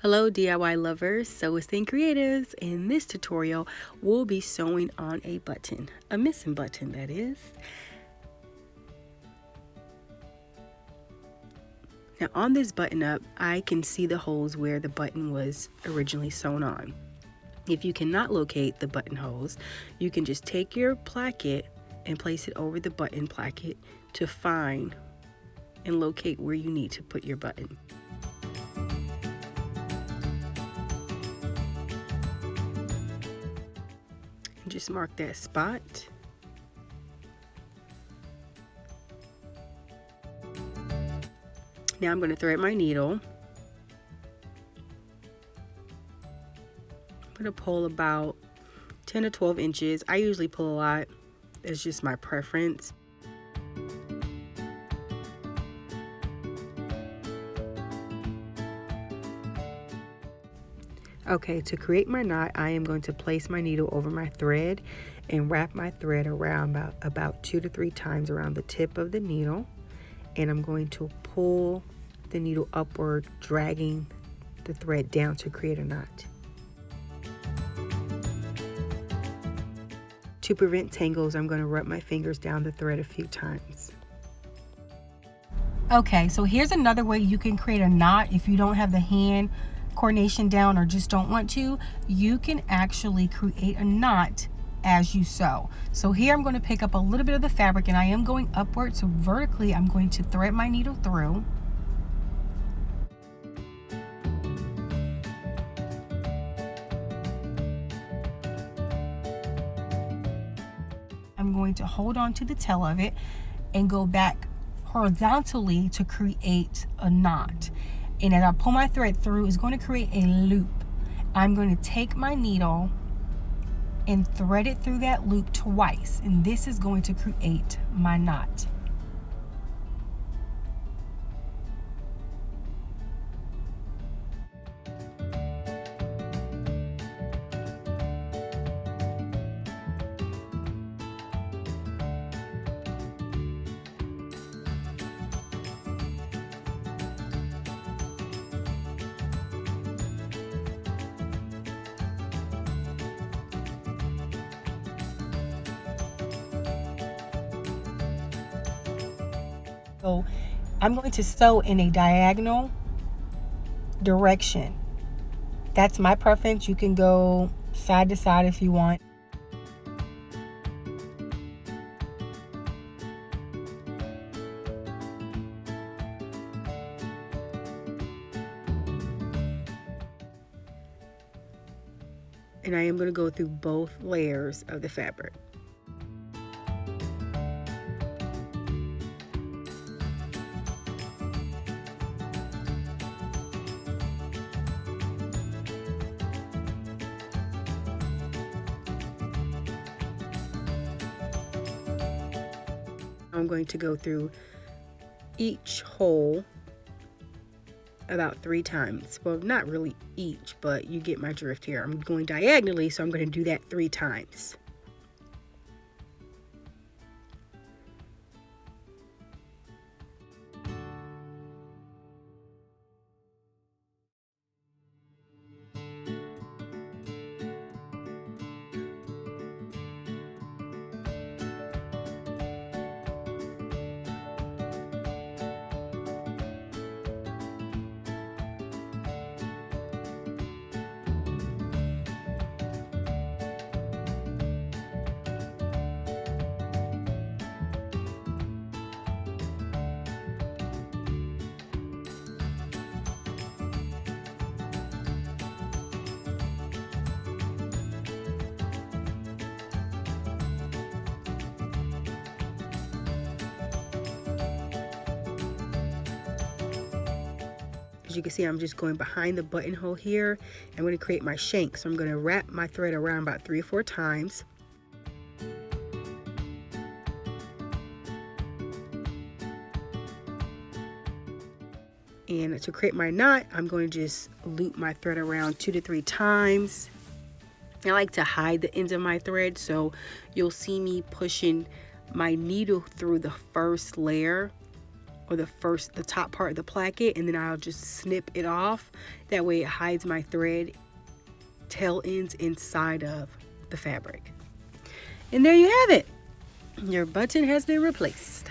Hello DIY lovers, Sew with Thing Creatives. In this tutorial, we'll be sewing on a button, a missing button that is. Now on this button up, I can see the holes where the button was originally sewn on. If you cannot locate the button holes, you can just take your placket and place it over the button placket to find and locate where you need to put your button. Just mark that spot. Now I'm going to thread my needle. I'm going to pull about 10 to 12 inches. I usually pull a lot. It's just my preference. Okay, to create my knot, I am going to place my needle over my thread and wrap my thread around about 2 to 3 times around the tip of the needle. And I'm going to pull the needle upward, dragging the thread down to create a knot. To prevent tangles, I'm going to rub my fingers down the thread a few times. Okay, so here's another way you can create a knot if you don't have the hand coordination down or just don't want to. You can actually create a knot as you sew. So here I'm going to pick up a little bit of the fabric and I am going upward, so vertically I'm going to thread my needle through. I'm going to hold on to the tail of it and go back horizontally to create a knot. And as I pull my thread through, it's going to create a loop. I'm going to take my needle and thread it through that loop twice, and this is going to create my knot. So I'm going to sew in a diagonal direction. That's my preference. You can go side to side if you want. And I am going to go through both layers of the fabric. I'm going to go through each hole about 3 times. Well, not really each, but you get my drift here. I'm going diagonally, so I'm going to do that 3 times. As you can see, I'm just going behind the buttonhole here. I'm going to create my shank, so I'm going to wrap my thread around about 3 or 4 times. And to create my knot, I'm going to just loop my thread around 2 to 3 times. I like to hide the ends of my thread, so you'll see me pushing my needle through the first layer or the top part of the placket, and then I'll just snip it off. That way it hides my thread tail ends inside of the fabric. And there you have it. Your button has been replaced.